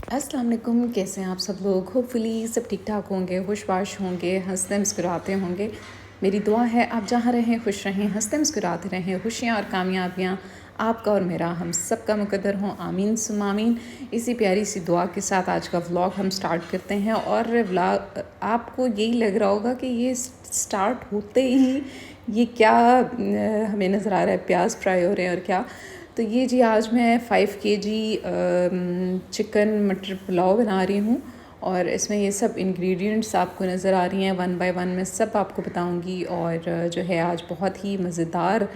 अस्सलाम वालेकुम, कैसे हैं आप सब लोग। होपफुली सब ठीक ठाक होंगे, खुशबाश होंगे, हंसते मुस्कुराते होंगे। मेरी दुआ है आप जहाँ रहें खुश रहें, हंसते मुस्कुराते रहें। खुशियाँ और कामयाबियाँ आपका और मेरा हम सब का मुकद्दर हों, आमीन सुम आमीन। इसी प्यारी सी दुआ के साथ आज का व्लॉग हम स्टार्ट करते हैं। और व्लॉग आपको यही लग रहा होगा कि ये स्टार्ट होते ही ये क्या हमें नज़र आ रहा है, प्याज फ्राई हो रहे हैं और क्या। तो ये जी आज मैं 5 केजी चिकन मटर पुलाव बना रही हूँ। और इसमें ये सब इंग्रेडिएंट्स आपको नज़र आ रही हैं, वन बाय वन मैं सब आपको बताऊँगी। और जो है आज बहुत ही मज़ेदार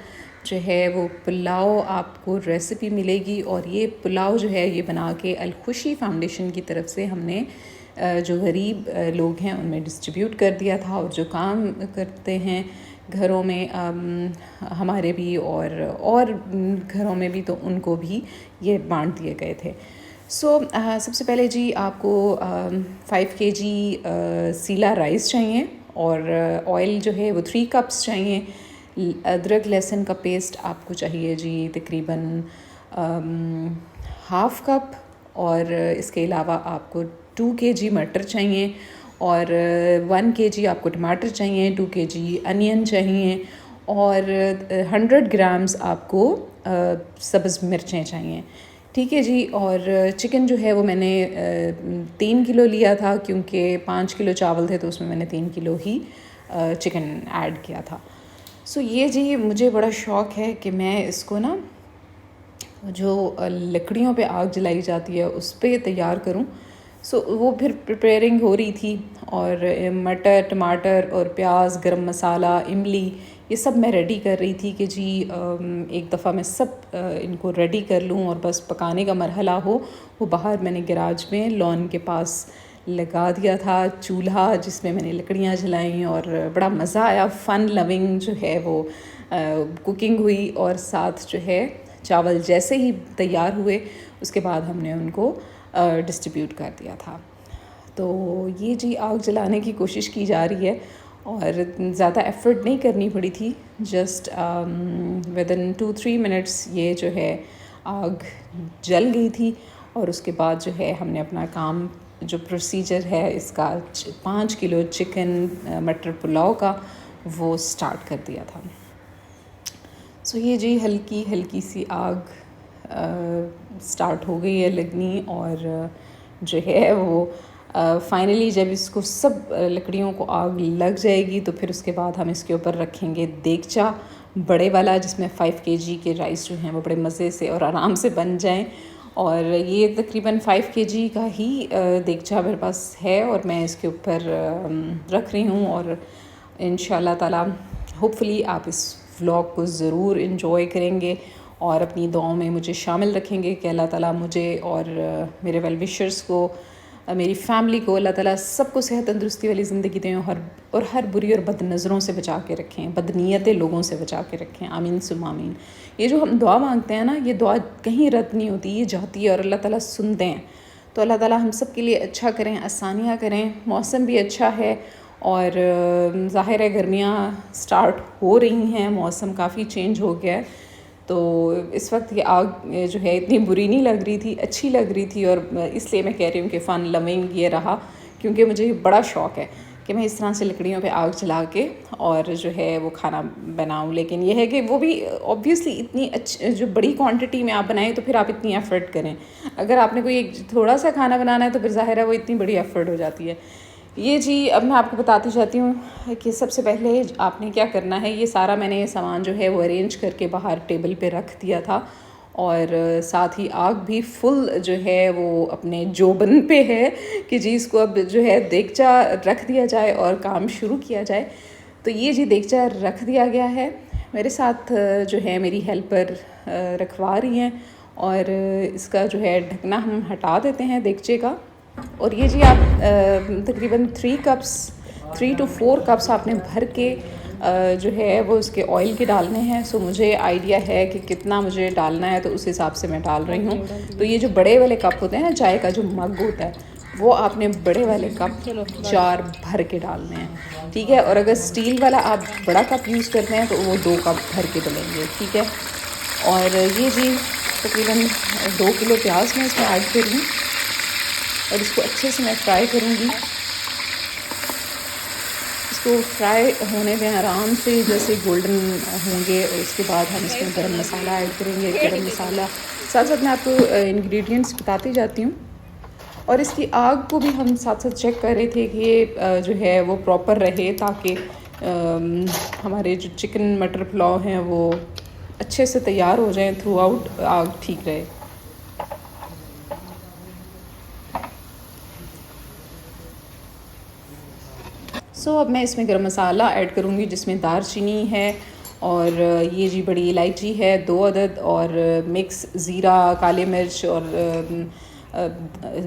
जो है वो पुलाव आपको रेसिपी मिलेगी। और ये पुलाव जो है ये बना के अल खुशी फाउंडेशन की तरफ से हमने जो गरीब लोग हैं उनमें डिस्ट्रीब्यूट कर दिया था। और जो काम करते हैं घरों में हमारे भी और घरों में भी, तो उनको भी ये बांट दिए गए थे। सबसे पहले जी आपको 5 केजी सीला राइस चाहिए। और ऑयल जो है वो 3 कप्स चाहिए। अदरक लहसुन का पेस्ट आपको चाहिए जी तकरीबन हाफ़ कप। और इसके अलावा आपको 2 केजी मटर चाहिए। और 1 केजी आपको टमाटर चाहिए, 2 केजी अनियन चाहिए। और 100 ग्राम्स आपको सब्ज़ मिर्चें चाहिए। ठीक है जी। और चिकन जो है वो मैंने 3 किलो लिया था, क्योंकि 5 किलो चावल थे तो उसमें मैंने 3 किलो ही चिकन ऐड किया था। ये जी मुझे बड़ा शौक़ है कि मैं इसको ना जो लकड़ियों पे आग जलाई जाती है उस पे तैयार करूं। वो फिर प्रिपेयरिंग हो रही थी। और मटर, टमाटर और प्याज, गरम मसाला, इमली, ये सब मैं रेडी कर रही थी कि जी एक दफ़ा मैं सब इनको रेडी कर लूँ और बस पकाने का मरहला हो। वो बाहर मैंने गैराज में लॉन के पास लगा दिया था चूल्हा, जिसमें मैंने लकड़ियाँ जलाई और बड़ा मज़ा आया। फ़न लविंग जो है वो कुकिंग हुई। और साथ जो है चावल जैसे ही तैयार हुए उसके बाद हमने उनको डिस्ट्रीब्यूट कर दिया था। तो ये जी आग जलाने की कोशिश की जा रही है और ज़्यादा एफ़र्ट नहीं करनी पड़ी थी। जस्ट विदिन 2-3 मिनट्स ये जो है आग जल गई थी। और उसके बाद जो है हमने अपना काम, जो प्रोसीजर है इसका 5 किलो चिकन मटर पुलाव का, वो स्टार्ट कर दिया था। ये जी हल्की हल्की सी आग स्टार्ट हो गई है लगनी। और जो है वो फाइनली जब इसको सब लकड़ियों को आग लग जाएगी तो फिर उसके बाद हम इसके ऊपर रखेंगे देगचा बड़े वाला, जिसमें 5 केजी के राइस जो हैं वो बड़े मज़े से और आराम से बन जाएं। और ये तकरीबन 5 केजी का ही देगचा मेरे पास है और मैं इसके ऊपर रख रही हूँ। और इंशाल्लाह ताला होपफुली आप इस व्लॉग को ज़रूर इन्जॉय करेंगे और अपनी दुआओं में मुझे शामिल रखेंगे कि अल्लाह ताला मुझे और मेरे वेल विशर्स को, मेरी फ़ैमिली को अल्लाह ताला सबको सेहत तंदुरुस्ती वाली ज़िंदगी दें और हर बुरी और बद नज़रों से बचा के रखें, बदनीयत लोगों से बचा के रखें। आमीन सुम आमीन। ये जो हम दुआ मांगते हैं ना, ये दुआ कहीं रद्द नहीं होती, ये जाती है और अल्लाह ताला सुनते हैं। तो अल्लाह ताला हम सब के लिए अच्छा करें, आसानियाँ करें। मौसम भी अच्छा है और ज़ाहिर है गर्मियाँ स्टार्ट हो रही हैं, मौसम काफ़ी चेंज हो गया है। तो इस वक्त ये आग जो है इतनी बुरी नहीं लग रही थी, अच्छी लग रही थी। और इसलिए मैं कह रही हूँ कि फ़न लविंग ये रहा, क्योंकि मुझे बड़ा शौक़ है कि मैं इस तरह से लकड़ियों पे आग जला के और जो है वो खाना बनाऊँ। लेकिन ये है कि वो भी ऑब्वियसली इतनी अच्छी जो बड़ी क्वांटिटी में आप बनाएं तो फिर आप इतनी एफ़र्ट करें। अगर आपने कोई एक थोड़ा सा खाना बनाना है तो फिर ज़ाहिर है वो इतनी बड़ी एफ़र्ट हो जाती है। ये जी अब मैं आपको बताती जाती हूँ कि सबसे पहले आपने क्या करना है। ये सारा मैंने ये सामान जो है वो अरेंज करके बाहर टेबल पे रख दिया था। और साथ ही आग भी फुल जो है वो अपने जोबन पे है कि जी इसको अब जो है देगचा रख दिया जाए और काम शुरू किया जाए। तो ये जी देगचा रख दिया गया है। मेरे साथ जो है मेरी हेल्पर रखवा रही हैं और इसका जो है ढकना हम हटा देते हैं देगचे का। और ये जी आप तकरीबन 3 to 4 कप्स आपने भर के जो है वो उसके ऑयल के डालने हैं। मुझे आइडिया है कि कितना मुझे डालना है, तो उस हिसाब से मैं डाल रही हूँ। तो ये जो बड़े वाले कप होते हैं ना, चाय का जो मग होता है, वो आपने बड़े वाले कप 4 भर के डालने हैं। ठीक है। और अगर स्टील वाला आप बड़ा कप यूज़ करते हैं तो वो 2 कप भर के डलेंगे। ठीक है। और ये जी तकरीबन 2 किलो प्याज मैं इसमें ऐड कर रही हूँ। और इसको अच्छे से मैं फ्राई करूँगी। इसको फ्राई होने दें आराम से, जैसे गोल्डन होंगे। और उसके बाद हम इसमें गरम मसाला ऐड करेंगे। गरम मसाला साथ साथ मैं आपको इंग्रेडिएंट्स बताती जाती हूँ। और इसकी आग को भी हम साथ साथ चेक कर रहे थे कि ये जो है वो प्रॉपर रहे, ताकि हमारे जो चिकन मटर पुलाव हैं वो अच्छे से तैयार हो जाएं, थ्रू आउट आग ठीक रहे। अब मैं इसमें गरम मसाला ऐड करूँगी, जिसमें दारचीनी है और ये जी बड़ी इलायची है 2 अदद, और मिक्स ज़ीरा, काली मिर्च और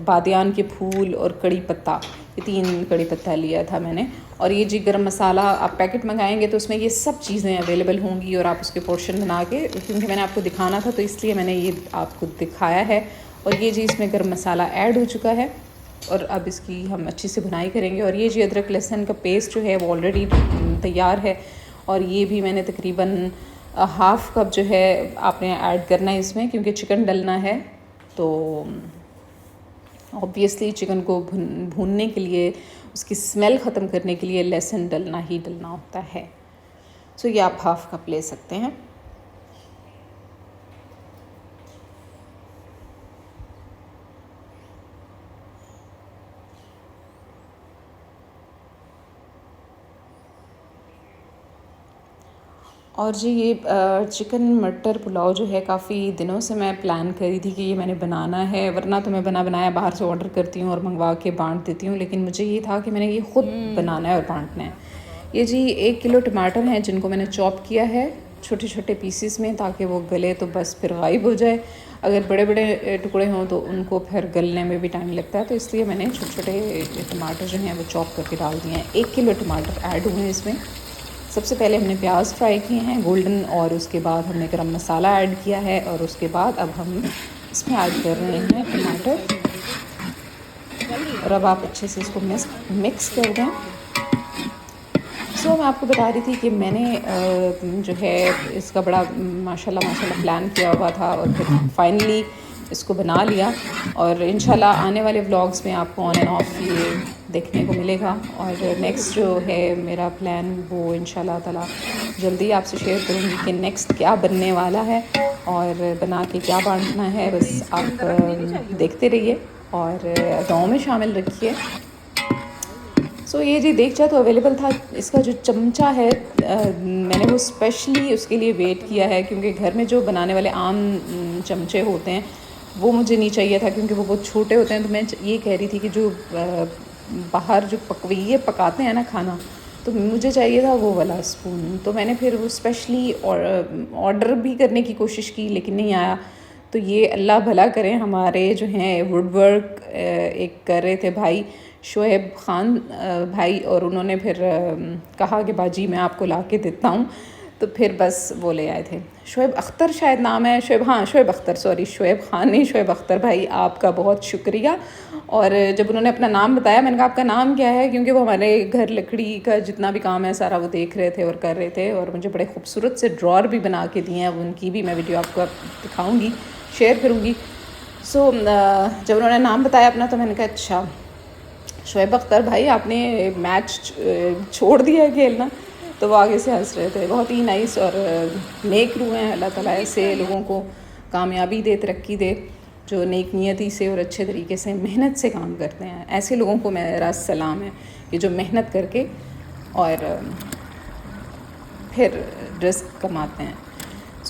बादियान के फूल और कड़ी पत्ता, ये 3 कड़ी पत्ता लिया था मैंने। और ये जी गरम मसाला आप पैकेट मंगाएंगे तो उसमें ये सब चीज़ें अवेलेबल होंगी, और आप उसके पोर्शन बना के, क्योंकि मैंने आपको दिखाना था तो इसलिए मैंने ये आपको दिखाया है। और ये जी इसमें गरम मसाला ऐड हो चुका है, और अब इसकी हम अच्छी से भुनाई करेंगे। और ये जी अदरक लहसुन का पेस्ट जो है वो ऑलरेडी तैयार है, और ये भी मैंने तकरीबन हाफ़ कप जो है आपने ऐड करना है इसमें, क्योंकि चिकन डलना है। तो ऑब्वियसली चिकन को भूनने के लिए, उसकी स्मेल ख़त्म करने के लिए लहसुन डलना ही डलना होता है। ये आप हाफ़ कप ले सकते हैं। और जी ये चिकन मटर पुलाव जो है, काफ़ी दिनों से मैं प्लान करी थी कि ये मैंने बनाना है, वरना तो मैं बना बनाया बाहर से ऑर्डर करती हूँ और मंगवा के बांट देती हूँ, लेकिन मुझे ये था कि मैंने ये ख़ुद बनाना है और बांटना है। ये जी 1 किलो टमाटर हैं, जिनको मैंने चॉप किया है छोटे छोटे पीसीस में, ताकि वो गले तो बस फिर गायब हो जाए। अगर बड़े बड़े टुकड़े हों तो उनको फिर गलने में भी टाइम लगता है, तो इसलिए मैंने छोटे छोटे टमाटर जो हैं वो चॉप करके डाल दिए हैं। 1 किलो टमाटर ऐड हुए हैं इसमें। सबसे पहले हमने प्याज फ्राई किए हैं गोल्डन, और उसके बाद हमने गरम मसाला ऐड किया है, और उसके बाद अब हम इसमें ऐड कर रहे हैं टमाटर। और अब आप अच्छे से इसको मिक्स कर दें। मैं आपको बता रही थी कि मैंने जो है इसका बड़ा माशाल्लाह प्लान किया हुआ था, और फिर फाइनली इसको बना लिया। और इंशाल्लाह आने वाले व्लॉग्स में आपको ऑन एंड ऑफ ये देखने को मिलेगा। और नेक्स्ट जो है मेरा प्लान, वो इंशाल्लाह ताला जल्दी आपसे शेयर करूँगी कि नेक्स्ट क्या बनने वाला है और बना के क्या बांटना है। बस आप देखते रहिए और दुआओं में शामिल रखिए। ये जी देगचा तो अवेलेबल था। इसका जो चमचा है मैंने वो स्पेशली उसके लिए वेट किया है, क्योंकि घर में जो बनाने वाले आम चमचे होते हैं वो मुझे नहीं चाहिए था, क्योंकि वो बहुत छोटे होते हैं। तो मैं ये कह रही थी कि जो बाहर जो पकवैये पकाते हैं ना खाना, तो मुझे चाहिए था वो वाला स्पून। तो मैंने फिर वो स्पेशली ऑर्डर भी करने की कोशिश की, लेकिन नहीं आया। तो ये अल्लाह भला करें, हमारे जो हैं वुड वर्क एक कर रहे थे भाई शोएब ख़ान भाई, और उन्होंने फिर कहा कि बाजी मैं आपको ला के देता हूँ। तो फिर बस वो ले आए थे। शोएब अख्तर शायद नाम है, शोएब अख्तर, सॉरी शोएब ख़ान नहीं, शोएब अख्तर भाई, आपका बहुत शुक्रिया। और जब उन्होंने अपना नाम बताया, मैंने कहा आपका नाम क्या है, क्योंकि वो हमारे घर लकड़ी का जितना भी काम है सारा वो देख रहे थे और कर रहे थे। और मुझे बड़े खूबसूरत से ड्रॉर भी बना के दिए हैं, उनकी भी मैं वीडियो आपको दिखाऊँगी, शेयर करूँगी। जब उन्होंने नाम बताया अपना, तो मैंने कहा अच्छा शोएब अख्तर भाई आपने मैच छोड़ दिया है खेलना। तो वो आगे से हंस रहे थे। बहुत ही नाइस और नेक रूह हैं। अल्लाह ताला ऐसे लोगों को कामयाबी दे, तरक्की दे, जो नेक नियति से और अच्छे तरीके से मेहनत से काम करते हैं। ऐसे लोगों को मेरा सलाम है कि जो मेहनत करके और फिर रिस्क कमाते हैं।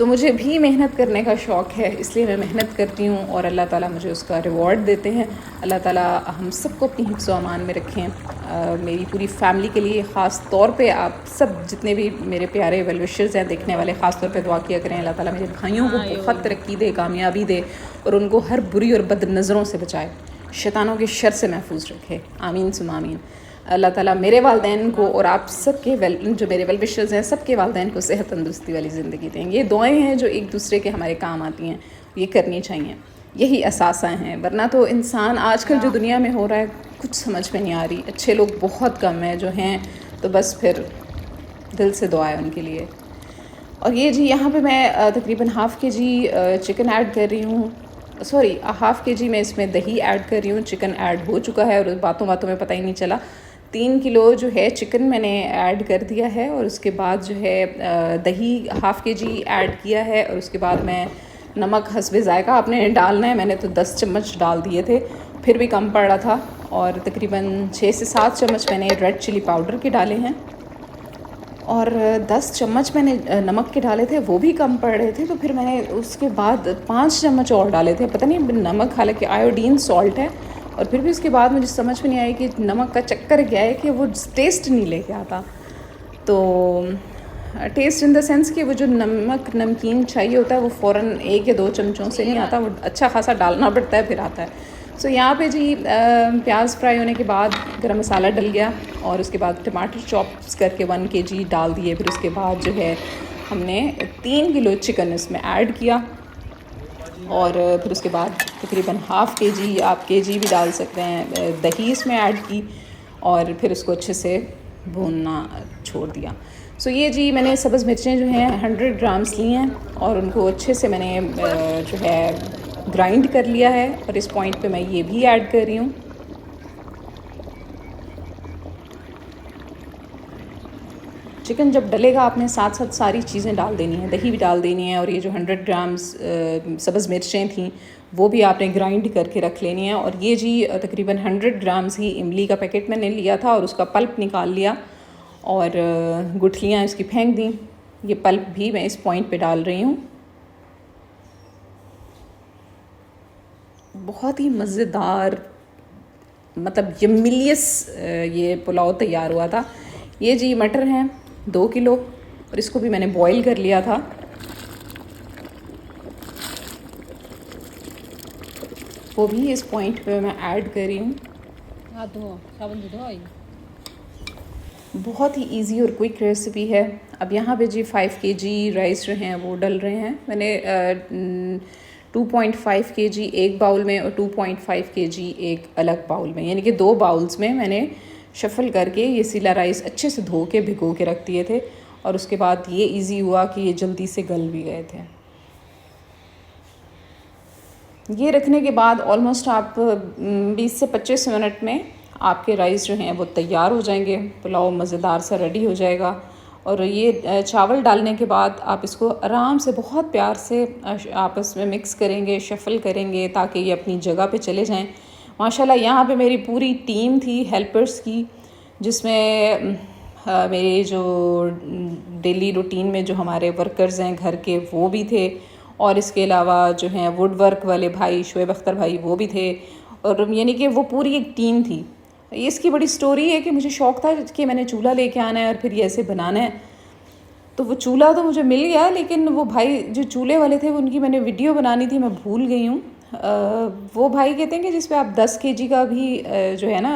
मुझे भी मेहनत करने का शौक़ है, इसलिए मैं मेहनत करती हूँ और अल्लाह ताला मुझे उसका रिवॉर्ड देते हैं। अल्लाह ताला हम सबको अपनी हिफ्ज़ व अमान में रखें। मेरी पूरी फैमिली के लिए ख़ास तौर पे आप सब जितने भी मेरे प्यारे वेल विशर्स हैं देखने वाले, ख़ास तौर पे दुआ किया करें अल्लाह ताला मेरे भाइयों को बहुत तरक्की दे, कामयाबी दे, और उनको हर बुरी और बद नज़रों से बचाए, शैतानों के शर से महफूज रखे। आमीन सुम आमीन। अल्लाह ताला मेरे वालदैन को और आप सबके जो मेरे वेल विशर्स हैं सबके वालदैन को सेहत तंदुरुस्ती वाली ज़िंदगी दें। ये दुआएं हैं जो एक दूसरे के हमारे काम आती हैं, ये करनी चाहिए, यही असासा हैं। वरना तो इंसान आजकल जो दुनिया में हो रहा है कुछ समझ में नहीं आ रही। अच्छे लोग बहुत कम हैं, जो हैं तो बस फिर दिल से दुआ है उनके लिए। और ये जी यहाँ पे मैं तकरीबन हाफ़ के जी चिकन ऐड कर रही हूँ, सॉरी, हाफ़ के जी मैं इसमें दही ऐड कर रही हूँ। चिकन ऐड हो चुका है और बातों बातों में पता ही नहीं चला। 3 किलो जो है चिकन मैंने ऐड कर दिया है और उसके बाद जो है दही हाफ़ के जी ऐड किया है और उसके बाद मैं नमक हस्बे ज़ायक़ा आपने डालना है। मैंने तो 10 चम्मच डाल दिए थे, फिर भी कम पड़ रहा था। और तकरीबन 6 से 7 चम्मच मैंने रेड चिली पाउडर के डाले हैं और 10 चम्मच मैंने नमक के डाले थे, वो भी कम पड़ रहे थे। तो फिर मैंने उसके बाद 5 चम्मच और डाले थे। पता नहीं नमक, हालांकि आयोडीन सॉल्ट है, और फिर भी उसके बाद मुझे समझ में नहीं आई कि नमक का चक्कर क्या है कि वो टेस्ट नहीं लेके आता। तो टेस्ट इन द सेंस कि वो जो नमक नमकीन चाहिए होता है वो फ़ौरन 1 या 2 चमचों से नहीं आता, वो अच्छा खासा डालना पड़ता है फिर आता है। सो यहाँ पे जी प्याज फ्राई होने के बाद गरम मसाला डल गया और उसके बाद टमाटर चॉप्स करके 1 केजी डाल दिए। फिर उसके बाद जो है हमने 3 किलो चिकन इसमें ऐड किया और फिर उसके बाद तकरीबन हाफ़ के जी, आप के जी भी डाल सकते हैं, दही इसमें ऐड की और फिर उसको अच्छे से भूनना छोड़ दिया। सो ये जी मैंने सब्ज़ मिर्चें जो हैं 100 ग्राम्स ली हैं और उनको अच्छे से मैंने जो है ग्राइंड कर लिया है और इस पॉइंट पे मैं ये भी ऐड कर रही हूँ। चिकन जब डलेगा आपने साथ साथ सारी चीज़ें डाल देनी है, दही भी डाल देनी है और ये जो 100 ग्राम्स सब्ज़ मिर्चें थी वो भी आपने ग्राइंड करके रख लेनी है। और ये जी तकरीबन 100 ग्राम्स ही इमली का पैकेट मैंने लिया था और उसका पल्प निकाल लिया और गुठलियाँ इसकी फेंक दी। ये पल्प भी मैं इस पॉइंट पे डाल रही हूँ। बहुत ही मज़ेदार, मतलब यम्मिलियस ये पुलाव तैयार हुआ था। ये जी मटर हैं 2 किलो और इसको भी मैंने बॉईल कर लिया था। वो भी इस पॉइंट पे मैं ऐड कर रही हूँ। बहुत ही इजी और क्विक रेसिपी है। अब यहाँ पे जी 5 केजी राइस जो हैं वो डल रहे हैं। मैंने 2.5 केजी एक बाउल में और 2.5 केजी एक अलग बाउल में, यानी कि 2 बाउल्स में मैंने शफ़ल करके ये सीला राइस अच्छे से धो के भिगो के रख दिए थे और उसके बाद ये इजी हुआ कि ये जल्दी से गल भी गए थे। ये रखने के बाद ऑलमोस्ट आप 20 से 25 मिनट में आपके राइस जो हैं वो तैयार हो जाएंगे। पुलाव मज़ेदार सा रेडी हो जाएगा। और ये चावल डालने के बाद आप इसको आराम से बहुत प्यार से आपस में मिक्स करेंगे, शफ़ल करेंगे ताकि ये अपनी जगह पे चले जाएं। माशाल्लाह यहाँ पे मेरी पूरी टीम थी हेल्पर्स की, जिसमें मेरे जो डेली रूटीन में जो हमारे वर्कर्स हैं घर के वो भी थे और इसके अलावा जो हैं वुड वर्क वाले भाई शोएब अख्तर भाई वो भी थे। और यानी कि वो पूरी एक टीम थी। इसकी बड़ी स्टोरी है कि मुझे शौक़ था कि मैंने चूल्हा लेके आना है और फिर ये ऐसे बनाना है। तो वो चूल्हा तो मुझे मिल गया, लेकिन वो भाई जो चूल्हे वाले थे उनकी मैंने वीडियो बनानी थी, मैं भूल गई हूँ। वो भाई कहते हैं कि जिस पे आप 10 केजी का भी जो है ना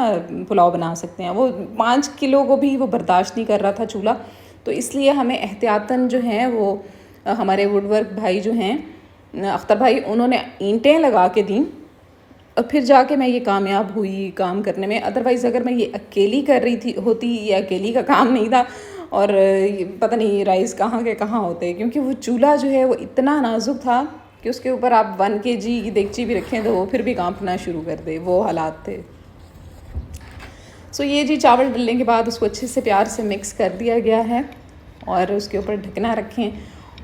पुलाव बना सकते हैं। वो 5 किलो को भी वो बर्दाश्त नहीं कर रहा था चूल्हा, तो इसलिए हमें एहतियातन जो हैं वो हमारे वुडवर्क भाई जो हैं अख्तर भाई, उन्होंने ईंटें लगा के दी और फिर जाके मैं ये कामयाब हुई काम करने में। अदरवाइज़ अगर मैं ये अकेली कर रही थी होती, ये अकेली का काम नहीं था और पता नहीं राइस कहाँ के कहाँ होते, क्योंकि वो चूल्हा जो है वो इतना नाजुक था कि उसके ऊपर आप 1 केजी की देगची भी रखें तो वो फिर भी कांपना शुरू कर दे, वो हालात थे। सो ये जी चावल डलने के बाद उसको अच्छे से प्यार से मिक्स कर दिया गया है और उसके ऊपर ढकना रखें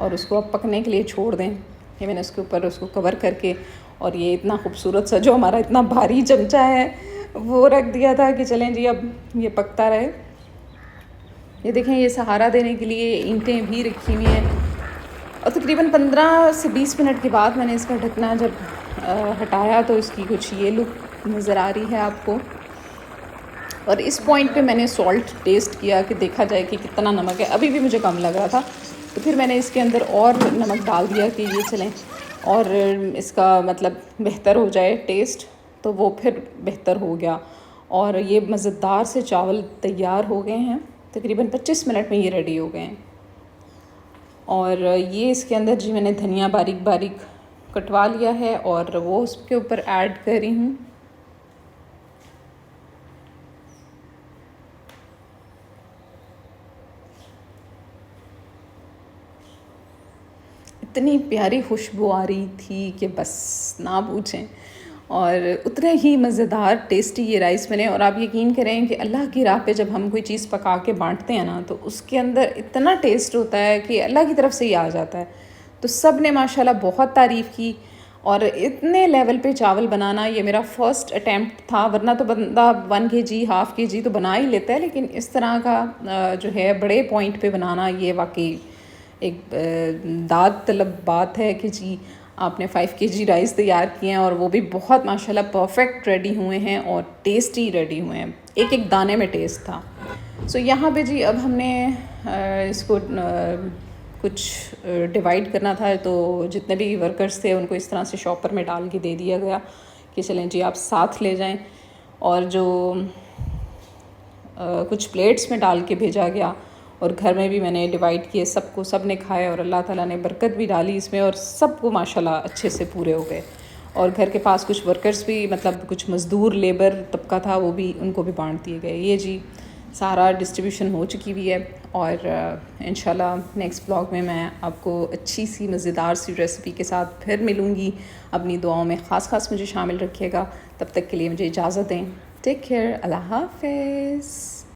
और उसको अब पकने के लिए छोड़ दें। ये मैंने उसके ऊपर उसको कवर करके और ये इतना खूबसूरत सा जो हमारा इतना भारी चमचा है वो रख दिया था कि चलें जी अब ये पकता रहे। ये देखें, ये सहारा देने के लिए ईंटें भी रखी हुई हैं और तकरीबन 15 से 20 मिनट के बाद मैंने इसका ढकना जब हटाया तो इसकी कुछ ये लुक नज़र आ रही है आपको। और इस पॉइंट पे मैंने सॉल्ट टेस्ट किया कि देखा जाए कि कितना नमक है। अभी भी मुझे कम लग रहा था, तो फिर मैंने इसके अंदर और नमक डाल दिया कि ये चलें और इसका मतलब बेहतर हो जाए टेस्ट, तो वो फिर बेहतर हो गया और ये मज़ेदार से चावल तैयार हो गए हैं। तकरीबन 25 मिनट में ये रेडी हो गए हैं। और ये इसके अंदर जी मैंने धनिया बारीक बारीक कटवा लिया है और वो उसके ऊपर ऐड कर रही हूँ। इतनी प्यारी खुशबू आ रही थी कि बस ना पूछें। और उतने ही मज़ेदार टेस्टी ये राइस बने। और आप यकीन करें कि अल्लाह की राह पे जब हम कोई चीज़ पका के बांटते हैं ना, तो उसके अंदर इतना टेस्ट होता है कि अल्लाह की तरफ से ही आ जाता है। तो सब ने माशाल्लाह बहुत तारीफ़ की। और इतने लेवल पे चावल बनाना ये मेरा फ़र्स्ट अटैम्प्ट था, वरना तो बंदा 1 केजी हाफ़ केजी तो बना ही लेता है, लेकिन इस तरह का जो है बड़े पॉइंट पे बनाना ये वाकई एक दाद तलब बात है कि जी आपने 5 केजी राइस तैयार किए हैं और वो भी बहुत माशाल्लाह परफेक्ट रेडी हुए हैं और टेस्टी रेडी हुए हैं, एक एक दाने में टेस्ट था। सो यहाँ पे जी अब हमने इसको कुछ डिवाइड करना था, तो जितने भी वर्कर्स थे उनको इस तरह से शॉपर में डाल के दे दिया गया कि चलें जी आप साथ ले जाएं। और जो कुछ प्लेट्स में डाल के भेजा गया और घर में भी मैंने डिवाइड किए, सबको सब ने खाए और अल्लाह ताला ने बरकत भी डाली इसमें और सबको माशाल्लाह अच्छे से पूरे हो गए। और घर के पास कुछ वर्कर्स भी, मतलब कुछ मज़दूर लेबर तबका था, वो भी उनको भी बांट दिए गए। ये जी सारा डिस्ट्रीब्यूशन हो चुकी हुई है। और इंशाल्लाह नेक्स्ट ब्लॉग में मैं आपको अच्छी सी मज़ेदार सी रेसिपी के साथ फिर मिलूँगी। अपनी दुआओं में ख़ास मुझे शामिल रखिएगा। तब तक के लिए मुझे इजाज़त दें। टेक केयर, अल्लाह हाफ़िज़।